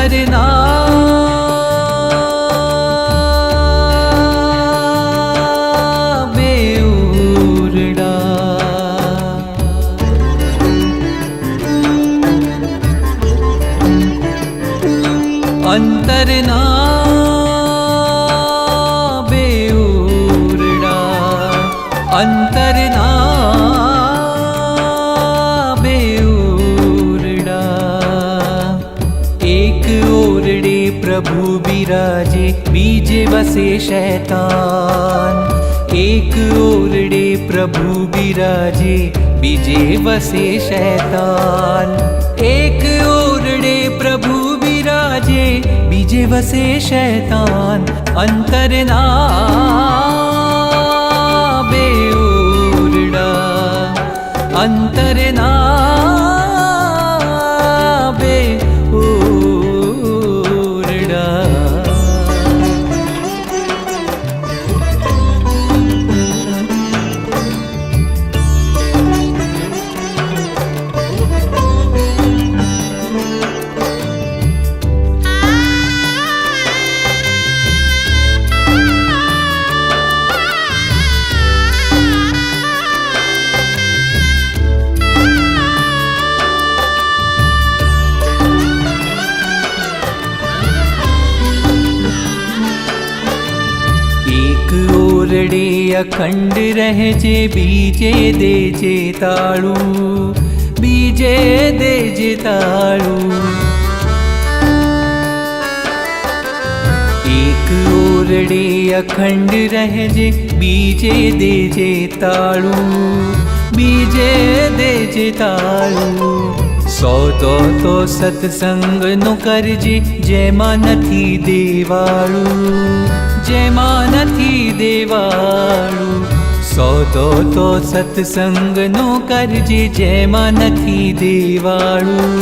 અંતરના અંતરના બેઉરડા અંતરના બેઉરડા એક ઓરડે પ્રભુ બિરાજે બીજે વસે શૈતાન એક ઓરડે પ્રભુ બિરાજે બીજે વસે શૈતાન એક ઓરડે પ્રભુ બિરાજે બીજે વસે શૈતાન અંતરના બેઉરડા અંતરના ઓરડે અખંડ રહેજે બીજે દેજે તાળું બીજે દેજે તાળું એક ઓરડે અખંડ રહેજે બીજે દેજે તાળું બીજે દેજે તાળું સોતો તો સત્સંગનો કરજે જેમાં નથી દેવાળું જેમાં નથી દેવાળું સોતો તો સત્સંગનો કરજે જેમાં નથી દેવાળું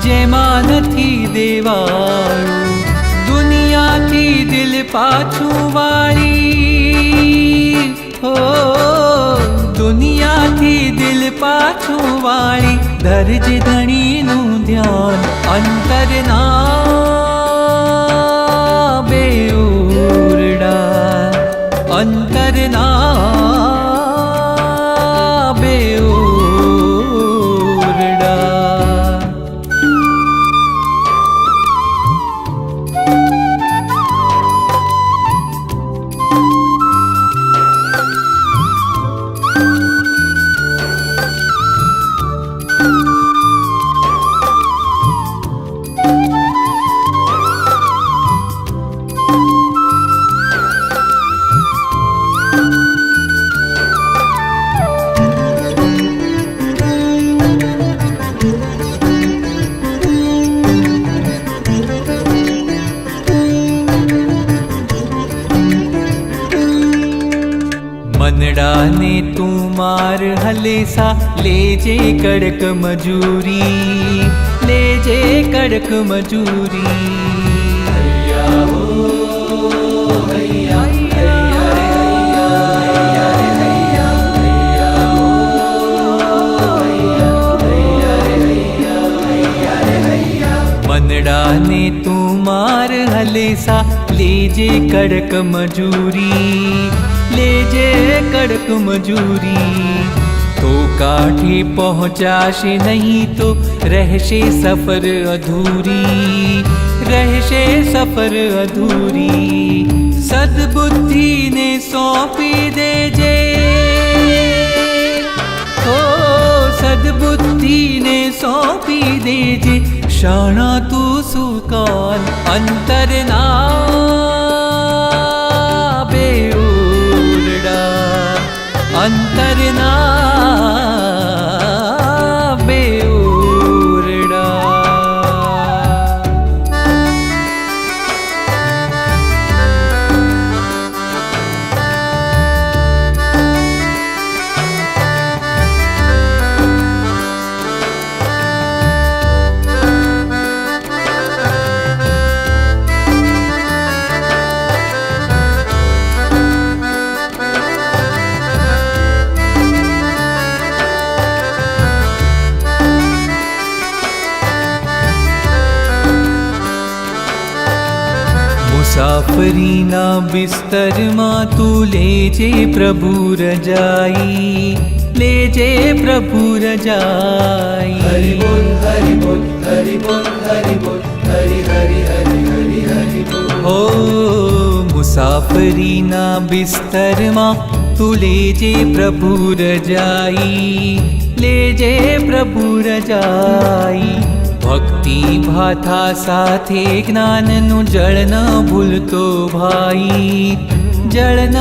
જેમાં નથી દેવાળું દુનિયાથી દિલ પાછું વાળી હો દુનિયાથી દિલ પાછું વાળી ધરજે ધણીનું ધ્યાન અંતરના બેઉરડા અંતરના બેઉરડા મનડાને તું માર હલેસા લેજે કડક મજૂરી લેજે કડક મજૂરી હૈયા હો હૈયા મનડાને તું માર હલેસા લેજે કડક મજૂરી લેજે કડક મજૂરી તો કાઠે પહોંચાશે નહીં તો રહેશે સફર અધૂરી રહેશે સફર અધૂરી સદબુદ્ધિને સોંપી દેજે ઓ સદબુદ્ધિને સોંપી દેજે શાણા તું સુકાન અંતરના અંતરના બેઉરડા મુસાફરીના બિસ્તરમાં તું લેજે પ્રભુ રજાઈ, લેજે પ્રભુ રજાઈ. હરિ બોલ હરિ બોલ હરિ બોલ હરિ બોલ હરિ હરિ હરિ હરિ હરિ બોલ. ઓ મુસાફરીના બિસ્તરમાં તું લેજે પ્રભુ રજાઈ, લેજે પ્રભુ રજાઈ. ભક્તિ ભાથા સાથે જ્ઞાનનું જળ ન ભૂલતો ભાઈ, જળ ન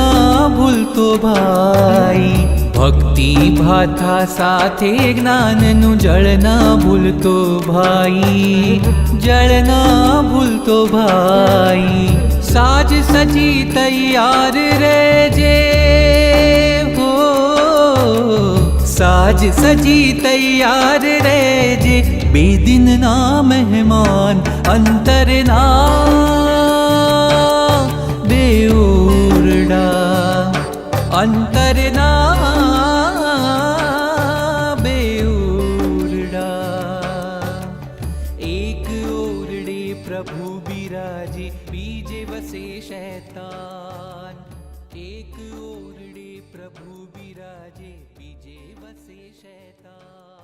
ભૂલતો ભાઈ. ભક્તિ ભાથા સાથે જ્ઞાનનું જળ ન ભૂલતો ભાઈ, જળ ન ભૂલતો ભાઈ. સાજ સજી તૈયાર રહેજે હો, સાજ સજી તૈયાર રહેજે. બેદિનના મહેમાન અંતરના બે ઓરડા, અંતરના બે ઓરડા. એક ઓરડે પ્રભુ બિરાજે, બીજે વસે શૈતાન. એક ઓરડે પ્રભુ બિરાજે, બીજે વસે શૈતાન.